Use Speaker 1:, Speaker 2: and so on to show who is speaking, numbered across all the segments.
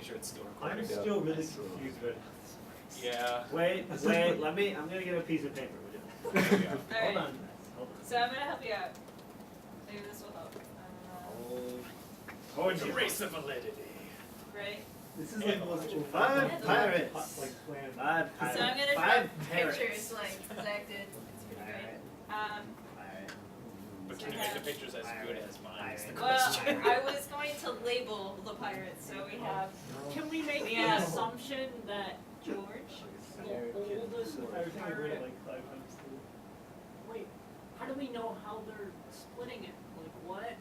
Speaker 1: making sure it's still recording.
Speaker 2: I'm still really confused, but
Speaker 1: Yeah.
Speaker 3: Wait, let me, I'm gonna get a piece of paper.
Speaker 1: There we go.
Speaker 3: Hold
Speaker 4: Alright,
Speaker 3: on.
Speaker 4: so I'm gonna help you out. Maybe this will help.
Speaker 3: Hold
Speaker 1: The race of validity.
Speaker 4: Right?
Speaker 2: this is like the most
Speaker 3: Five pirates.
Speaker 2: like plan.
Speaker 3: Five
Speaker 4: So I'm
Speaker 3: pirates.
Speaker 4: gonna
Speaker 3: Five
Speaker 4: draw
Speaker 3: parrots.
Speaker 4: pictures like Zach did. It's pretty great.
Speaker 3: Alright.
Speaker 1: But can you make the pictures as good as mine? Is the
Speaker 4: Well,
Speaker 1: question.
Speaker 4: I was going to label the pirates, so we have
Speaker 5: Can we make
Speaker 4: Yeah.
Speaker 5: the assumption that
Speaker 4: George.
Speaker 5: the oldest
Speaker 2: Everything I read
Speaker 5: pirate,
Speaker 2: it like 5 times through.
Speaker 5: wait, how do we know how they're splitting it? Like what?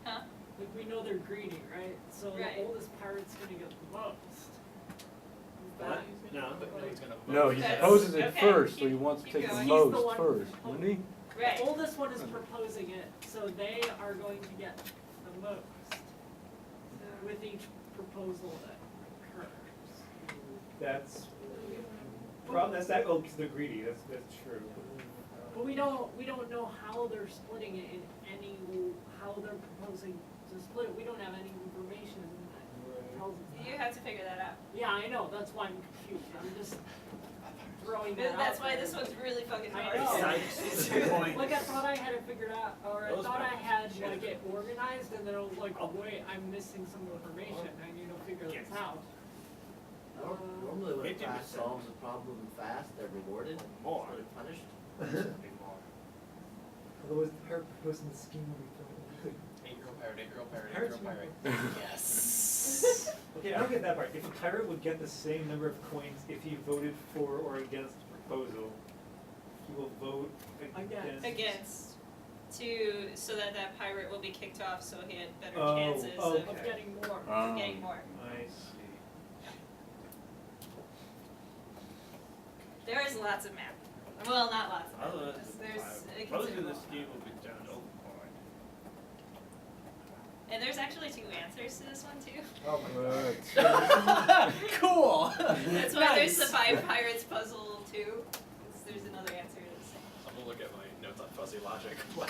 Speaker 4: Huh?
Speaker 5: Like we know they're greedy, right? So
Speaker 4: Right.
Speaker 5: the oldest pirate's gonna get the most.
Speaker 3: What? No.
Speaker 1: But no, he's gonna
Speaker 6: No,
Speaker 1: vote.
Speaker 6: he
Speaker 4: That's-
Speaker 6: proposes it
Speaker 4: okay,
Speaker 6: first, so
Speaker 4: keep-
Speaker 6: he wants to
Speaker 4: keep
Speaker 6: take the
Speaker 4: going.
Speaker 5: He's the
Speaker 6: most
Speaker 5: one
Speaker 6: first,
Speaker 5: proposing.
Speaker 6: wouldn't he?
Speaker 4: Right.
Speaker 5: The oldest one is proposing it, so they are going to get the most with each proposal that occurs.
Speaker 2: That's that's that. Oh, because they're greedy. That's true.
Speaker 5: But we don't know how they're splitting it in any, how they're proposing to split it. We don't have any information that tells us that.
Speaker 4: You have to figure that out.
Speaker 5: Yeah, I know, that's why I'm confused. I'm just throwing that out.
Speaker 4: That's why
Speaker 5: there.
Speaker 4: this one's really fucking
Speaker 5: I
Speaker 4: hard.
Speaker 5: know. Like I thought I had it figured out, or I
Speaker 3: Those
Speaker 5: thought I had
Speaker 3: pirates.
Speaker 5: like it organized, and then I was like, oh wait, I'm missing some information. I need to figure this out.
Speaker 7: Normally when a
Speaker 3: 50%.
Speaker 7: class solves a problem fast, they're rewarded,
Speaker 3: More.
Speaker 7: they're punished.
Speaker 2: Otherwise, the pirate proposing the scheme will be thrown.
Speaker 1: 8-year-old pirate, 8-year-old pirate,
Speaker 2: Pirates
Speaker 1: 8-year-old pirate. Yes.
Speaker 2: Okay, I don't get that part. If a pirate would get the same number of coins if he voted for or against the proposal, he will vote against.
Speaker 4: Against. So that pirate will be kicked off, so he had better
Speaker 2: Oh,
Speaker 4: chances
Speaker 2: oh,
Speaker 4: of
Speaker 5: Of getting more.
Speaker 4: getting more.
Speaker 2: I see.
Speaker 4: There is lots of math. Well, not lots of
Speaker 3: Other
Speaker 4: math.
Speaker 3: than
Speaker 4: There's a
Speaker 3: Proposing
Speaker 4: considerable
Speaker 3: the scheme will be done overboard.
Speaker 4: And there's actually 2 answers to this one too.
Speaker 7: Oh
Speaker 1: Cool.
Speaker 4: That's why there's the
Speaker 5: Nice.
Speaker 4: 5 pirates puzzle too. There's another answer to this.
Speaker 1: I'm gonna look at my notes on fuzzy logic. Well,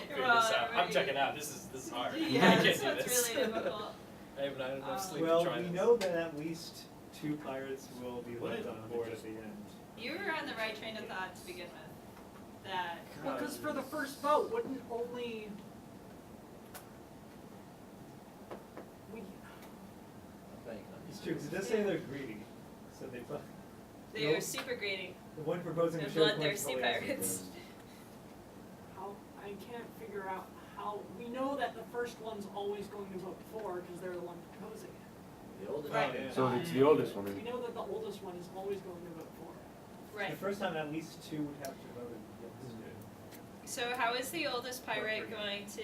Speaker 1: figure
Speaker 4: Well,
Speaker 1: this out. I'm
Speaker 4: right.
Speaker 1: checking out. This is hard. I
Speaker 4: Yeah,
Speaker 1: can't
Speaker 4: this
Speaker 1: do
Speaker 4: one's
Speaker 1: this.
Speaker 4: really difficult.
Speaker 1: I haven't had enough sleep
Speaker 2: Well,
Speaker 1: to try
Speaker 2: we
Speaker 1: this.
Speaker 2: know that at least 2 pirates will be
Speaker 3: What
Speaker 2: left
Speaker 3: if-
Speaker 2: on board at the end.
Speaker 4: You were on the right train of thought to begin with. That
Speaker 5: Well, because for the first vote, wouldn't only we?
Speaker 2: It's true, because it does say they're greedy. So they the
Speaker 4: they are
Speaker 2: Nope.
Speaker 4: super greedy.
Speaker 2: one proposing
Speaker 4: They're
Speaker 2: to share coins
Speaker 4: bloodthirsty
Speaker 2: probably has to
Speaker 4: pirates.
Speaker 2: vote.
Speaker 5: How I can't figure out how we know that the first one's always going to vote for because they're the one proposing it.
Speaker 7: The oldest
Speaker 4: Right.
Speaker 7: one.
Speaker 2: Yeah.
Speaker 6: So it's the oldest one,
Speaker 5: We know that the oldest one is always going to vote for it.
Speaker 4: Right.
Speaker 2: The first time at least 2 would have to vote against
Speaker 4: So how is the oldest pirate going to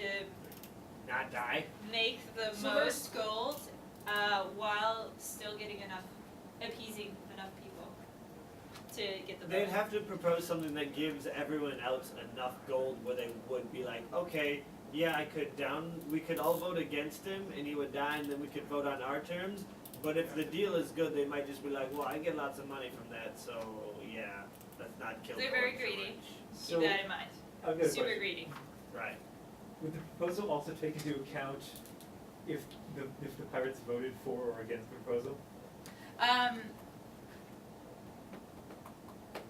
Speaker 3: Not die?
Speaker 4: make the
Speaker 5: So
Speaker 4: most gold while still getting appeasing enough people to get the
Speaker 3: They'd
Speaker 4: vote?
Speaker 3: have to propose something that gives everyone else enough gold where they would be like, okay, yeah, we could all vote against him and he would die and then we could vote on our terms. But if the deal is good, they might just be like, well, I get lots of money from that, so yeah, let's not kill
Speaker 4: They're very
Speaker 3: George so
Speaker 4: greedy.
Speaker 3: much."
Speaker 2: So
Speaker 4: Keep that in mind.
Speaker 2: I've got a
Speaker 4: Super
Speaker 2: question.
Speaker 4: greedy.
Speaker 3: Right.
Speaker 2: Would the proposal also take into account if the pirates voted for or against the proposal?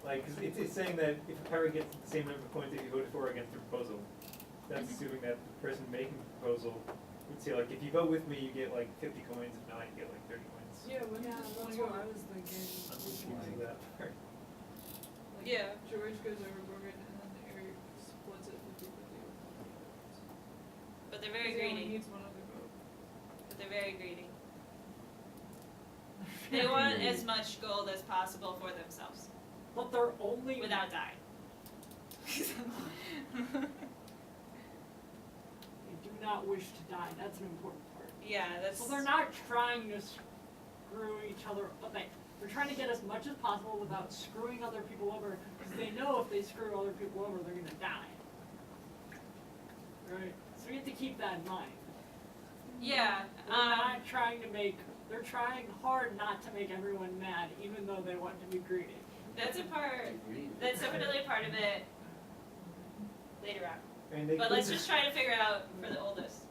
Speaker 2: Like, 'cause it's saying that if a pirate gets the same number of coins if he voted for or against the proposal, that's assuming that the person making the proposal would say like, if you vote with me, you get like 50 coins, if not, you get like 30 coins.
Speaker 5: Yeah, that's what I was thinking.
Speaker 2: I'm confusing that part.
Speaker 4: Yeah.
Speaker 8: George goes overboard and then Eric splits it 50-50 with
Speaker 4: But they're very
Speaker 8: He only
Speaker 4: greedy.
Speaker 8: needs one other vote.
Speaker 4: But they're very greedy. They want as much gold as possible for themselves
Speaker 5: But they're only
Speaker 4: without dying.
Speaker 5: They do not wish to die. That's an important part.
Speaker 4: Yeah, that's.
Speaker 5: So they're not trying to screw each other up. They're trying to get as much as possible without screwing other people over, because they know if they screw other people over, they're gonna die. Right? So we have to keep that in mind.
Speaker 4: Yeah.
Speaker 5: They're not trying to make. They're trying hard not to make everyone mad, even though they want to be greedy.
Speaker 4: That's a part.
Speaker 7: Agreed.
Speaker 4: That's definitely a part of it. Later on.
Speaker 2: And they
Speaker 4: But
Speaker 2: could
Speaker 4: let's just try to figure out for the oldest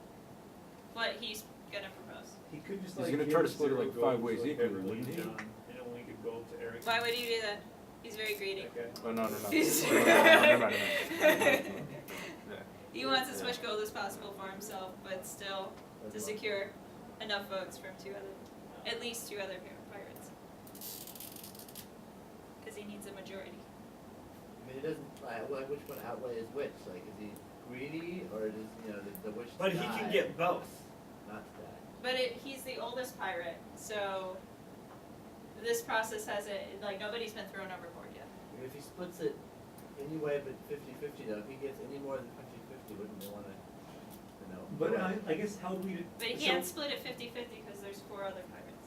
Speaker 4: what he's gonna propose.
Speaker 2: He could just
Speaker 6: He's
Speaker 2: like
Speaker 6: gonna
Speaker 2: give
Speaker 6: try to split it
Speaker 2: 0
Speaker 6: like
Speaker 2: gold
Speaker 6: 5
Speaker 2: to,
Speaker 6: ways
Speaker 2: like,
Speaker 6: equally,
Speaker 2: Beverly
Speaker 6: wouldn't
Speaker 2: and
Speaker 6: he?
Speaker 2: John, and only give gold to Eric.
Speaker 4: Why would you do that? He's very greedy.
Speaker 2: Okay.
Speaker 6: Oh, no.
Speaker 4: He's-
Speaker 6: Never mind.
Speaker 4: He wants as much gold as possible for himself, but still to secure enough votes from at least two other pirates. Because he needs a majority.
Speaker 7: I mean, it doesn't, like, which one outweighs which, like, is he greedy, or does, you know, the wish to
Speaker 3: But he
Speaker 7: die,
Speaker 3: can get both.
Speaker 7: not to die?
Speaker 4: But he's the oldest pirate, so this process hasn't, like, nobody's been thrown overboard yet.
Speaker 7: I mean, if he splits it anyway but 50-50 though, if he gets any more than 50-50, wouldn't they wanna, you know?
Speaker 2: But
Speaker 7: go ahead?
Speaker 2: I guess how would we?
Speaker 4: But he can't split it 50-50 because there's 4 other pirates.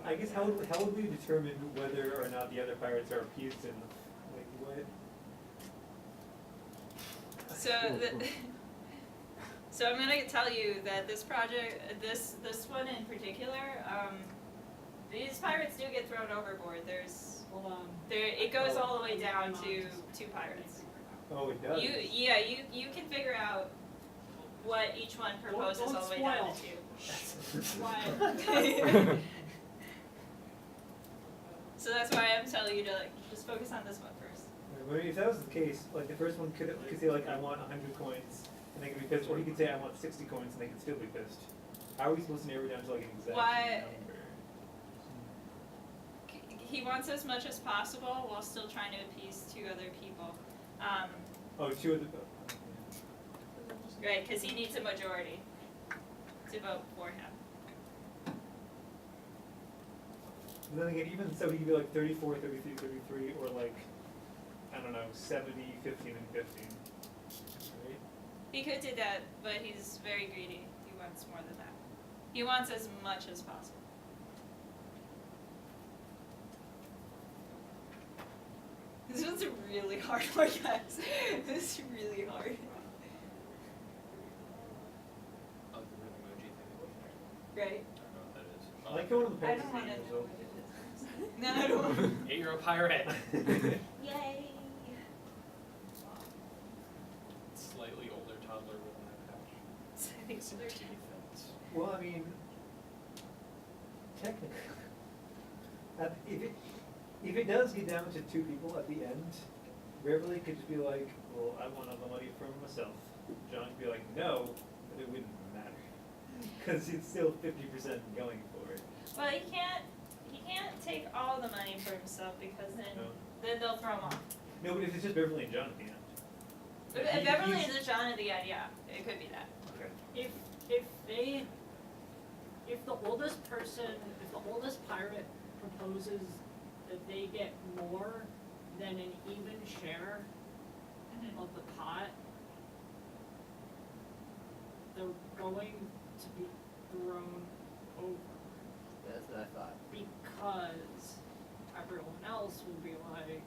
Speaker 2: I guess how would we determine whether or not the other pirates are appeased and like what?
Speaker 4: So so I'm gonna tell you that this project, this one in particular, these pirates do get thrown overboard. It goes all the way down to 2 pirates.
Speaker 2: Oh, it does.
Speaker 4: You can figure out what each one proposes
Speaker 5: Don't
Speaker 4: all the way down
Speaker 5: spoil.
Speaker 4: to 2. So that's why I'm telling you to like just focus on this one first.
Speaker 2: I mean, if that was the case, like the first one could say like I want 100 coins and they could be pissed, or he could say I want 60 coins and they could still be pissed. How are we supposed to narrow down to like an exact
Speaker 4: Why-
Speaker 2: number?
Speaker 4: He wants as much as possible while still trying to appease 2 other people.
Speaker 2: Oh, 2 of the.
Speaker 4: Right, because he needs a majority to vote for him.
Speaker 2: And then again, even so, he could be like 34, 33, 33, or like I don't know, 70, 15, and 15. Right?
Speaker 4: He could do that, but he's very greedy. He wants more than that. He wants as much as possible. This one's a really hard one, guys. This is really hard.
Speaker 1: Oh, the emoji thing.
Speaker 4: Right?
Speaker 1: I don't know what that is.
Speaker 2: I like how one of the
Speaker 4: I
Speaker 2: pirates
Speaker 4: don't want to
Speaker 2: is
Speaker 4: know what it is. No, I don't want
Speaker 1: 8-year-old pirate.
Speaker 4: Yay!
Speaker 1: Slightly older toddler with an eye patch.
Speaker 4: I think so.
Speaker 1: Defense.
Speaker 2: Well, I mean, technically, if it does get down to 2 people at the end, Beverly could just be like, well, I want all the money for myself. John could be like, no, but it wouldn't matter. Because it's still 50% going for it.
Speaker 4: Well, he can't take all the money for himself because
Speaker 2: No.
Speaker 4: then they'll throw him off.
Speaker 2: No, but if it's just Beverly and John at the end.
Speaker 4: But
Speaker 2: He-
Speaker 4: Beverly
Speaker 2: he's-
Speaker 4: and the John at the end, yeah, it could be that.
Speaker 2: Okay.
Speaker 5: If the oldest pirate proposes that they get more than an even share of the pot, they're going to be thrown over
Speaker 7: That's what I thought.
Speaker 5: because everyone else will be like,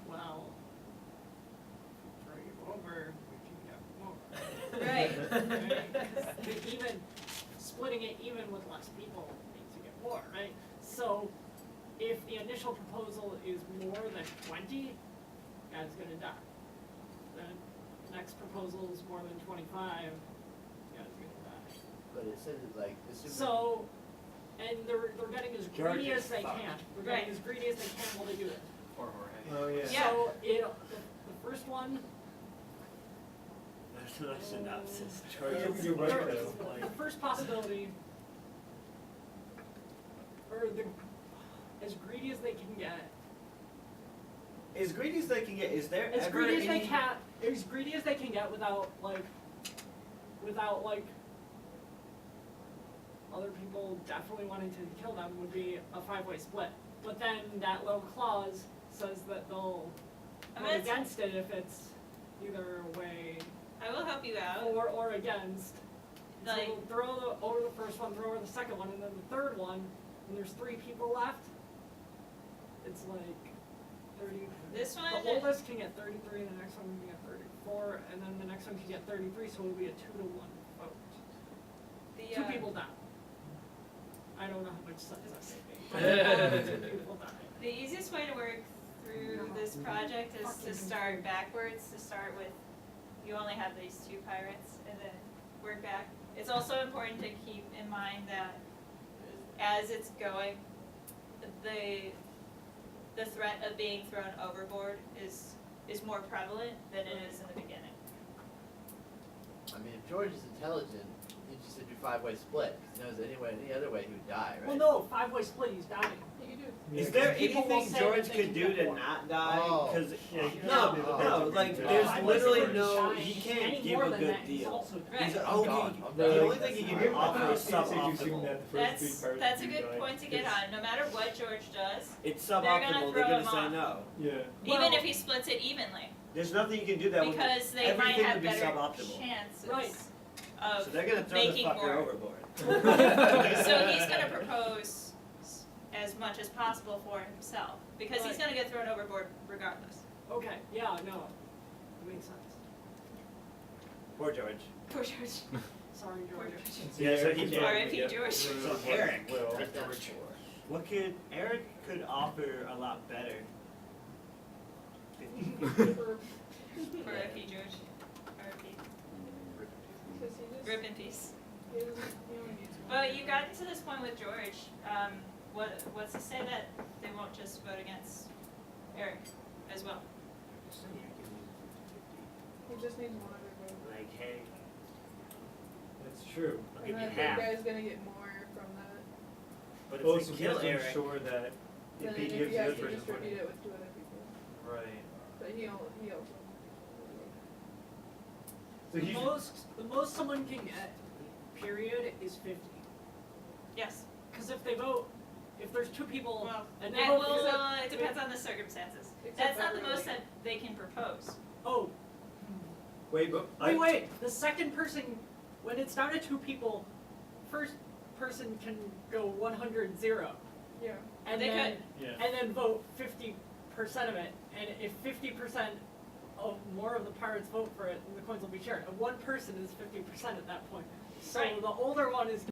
Speaker 5: well, throw you over, we can get more.
Speaker 4: Right.
Speaker 5: Even splitting it even with less people means you get more, right? So if the initial proposal is more than 20, guy's gonna die. The next proposal is more than 25, guy's gonna die.
Speaker 7: But it says it's like, the super.
Speaker 5: So, and they're getting as greedy
Speaker 3: George
Speaker 5: as
Speaker 3: is
Speaker 5: they
Speaker 3: fucked.
Speaker 5: can. They're
Speaker 4: Right.
Speaker 5: getting as greedy as they can while they do it.
Speaker 1: Or Jorge.
Speaker 2: Oh, yeah.
Speaker 4: Yeah.
Speaker 5: So the first one,
Speaker 3: That's not a synopsis.
Speaker 2: Yeah,
Speaker 3: George
Speaker 2: you're right,
Speaker 3: is
Speaker 2: though.
Speaker 3: like-
Speaker 5: the first possibility, or as greedy as they can get,
Speaker 3: As greedy as they can get, is there
Speaker 5: as
Speaker 3: ever
Speaker 5: greedy as they
Speaker 3: any-
Speaker 5: can, as greedy as they can get without like other people definitely wanting to kill them would be a 5-way split. But then that little clause says that they'll
Speaker 4: I'm
Speaker 5: vote
Speaker 4: gonna
Speaker 5: against it if it's either way
Speaker 4: I will help you out.
Speaker 5: or against. So
Speaker 4: Like,
Speaker 5: we'll throw over the first one, throw over the second one, and then the third one, when there's 3 people left, it's like 30.
Speaker 4: this one,
Speaker 5: The oldest can get 33, the next one can get 34, and then the next one can get 33, so it'll be a 2-to-1 vote.
Speaker 4: the,
Speaker 5: 2 people die. I don't know how much sense that made. 2 people die.
Speaker 4: the easiest way to work through this project is to start backwards, to start with, you only have these 2 pirates, and then work back It's also important to keep in mind that as it's going, the threat of being thrown overboard is more prevalent than it is in the beginning.
Speaker 7: I mean, if George is intelligent, he just said do 5-way split. He knows any other way he would die, right?
Speaker 5: Well, no, 5-way split, he's dying.
Speaker 8: Yeah, you do.
Speaker 3: Is
Speaker 2: Yeah,
Speaker 3: there
Speaker 5: People will
Speaker 3: anything
Speaker 5: say
Speaker 3: George
Speaker 5: that they
Speaker 3: could
Speaker 5: can
Speaker 3: do
Speaker 5: get
Speaker 3: to
Speaker 5: more.
Speaker 3: not die?
Speaker 7: Oh.
Speaker 3: Cause
Speaker 2: Yeah, you
Speaker 3: no,
Speaker 2: can't do
Speaker 3: no,
Speaker 2: that.
Speaker 3: like
Speaker 2: Yeah.
Speaker 3: there's
Speaker 5: 5-way
Speaker 3: literally
Speaker 5: split is
Speaker 3: no.
Speaker 5: dying.
Speaker 3: He can't
Speaker 5: Any
Speaker 3: give
Speaker 5: more
Speaker 3: a
Speaker 5: than
Speaker 3: good
Speaker 5: that, he's
Speaker 3: deal.
Speaker 5: also dying.
Speaker 4: Right.
Speaker 3: He's
Speaker 7: I'm gone. I'm
Speaker 3: the
Speaker 7: done.
Speaker 3: only thing he can offer is
Speaker 2: It's safe to assume
Speaker 3: suboptimal.
Speaker 2: that the first three pirates
Speaker 4: That's a
Speaker 2: do
Speaker 4: good
Speaker 2: die,
Speaker 4: point to get
Speaker 2: because-
Speaker 4: on. No matter what George does,
Speaker 3: It's
Speaker 4: They're gonna
Speaker 3: suboptimal.
Speaker 4: throw
Speaker 3: They're
Speaker 4: him
Speaker 3: gonna say
Speaker 4: off.
Speaker 3: no.
Speaker 2: Yeah.
Speaker 4: even
Speaker 5: Well-
Speaker 4: if he splits it evenly,
Speaker 3: There's nothing you can do that would.
Speaker 4: because they might
Speaker 3: everything
Speaker 4: have
Speaker 3: would be
Speaker 4: better
Speaker 3: suboptimal.
Speaker 4: chances
Speaker 5: Right.
Speaker 4: of
Speaker 3: So they're gonna throw this
Speaker 4: making
Speaker 3: fucker
Speaker 4: more.
Speaker 3: overboard.
Speaker 4: So he's gonna propose as much as possible for himself, because he's
Speaker 5: Right.
Speaker 4: gonna get thrown overboard regardless.
Speaker 5: Okay, yeah, no, it makes sense.
Speaker 3: Poor George.
Speaker 4: Poor George.
Speaker 5: Sorry,
Speaker 4: Poor
Speaker 5: George.
Speaker 4: George.
Speaker 3: Yeah, so he can't.
Speaker 4: R.I.P. George.
Speaker 3: So Eric.
Speaker 2: Well,
Speaker 3: What could Eric could offer a lot better?
Speaker 8: For-
Speaker 4: R.I.P. George. R.I.P.
Speaker 8: Because he just,
Speaker 4: Rip in peace.
Speaker 8: he doesn't, he only needs one.
Speaker 4: But you got to this point with George. What's to say that they won't just vote against Eric as well?
Speaker 8: He just needs one other vote.
Speaker 3: Like, hey,
Speaker 2: That's true.
Speaker 3: I'll
Speaker 8: And
Speaker 3: give
Speaker 8: I
Speaker 3: you
Speaker 8: think
Speaker 3: half.
Speaker 8: guy's gonna get more from that.
Speaker 3: But if
Speaker 2: Also,
Speaker 3: they
Speaker 2: he
Speaker 3: kill
Speaker 2: has to
Speaker 3: Eric,
Speaker 2: ensure that
Speaker 8: Then
Speaker 2: if he
Speaker 8: if
Speaker 2: gives
Speaker 8: you
Speaker 2: the
Speaker 8: have
Speaker 2: other
Speaker 8: to
Speaker 2: person
Speaker 8: distribute
Speaker 2: money.
Speaker 8: it with 2 other people.
Speaker 2: Right.
Speaker 8: But he also.
Speaker 2: So he
Speaker 5: The most someone can get, period, is 50.
Speaker 4: Yes.
Speaker 5: Because if they vote, if there's 2 people,
Speaker 4: Well,
Speaker 5: and
Speaker 4: it,
Speaker 5: they vote
Speaker 4: well,
Speaker 5: for
Speaker 4: it depends on the circumstances.
Speaker 8: Except
Speaker 4: That's not the
Speaker 8: Beverly.
Speaker 4: most that they can propose.
Speaker 5: oh,
Speaker 2: wait, but
Speaker 5: wait, the second person, when it's down to 2 people, first person can go 100-0,
Speaker 8: Yeah.
Speaker 5: and
Speaker 4: They
Speaker 5: then,
Speaker 2: Yeah.
Speaker 5: and then vote 50% of it, and if 50% of more of the pirates vote for it, then the coins will be shared. And one person is 50% at that point. So
Speaker 4: Right.
Speaker 5: the older one is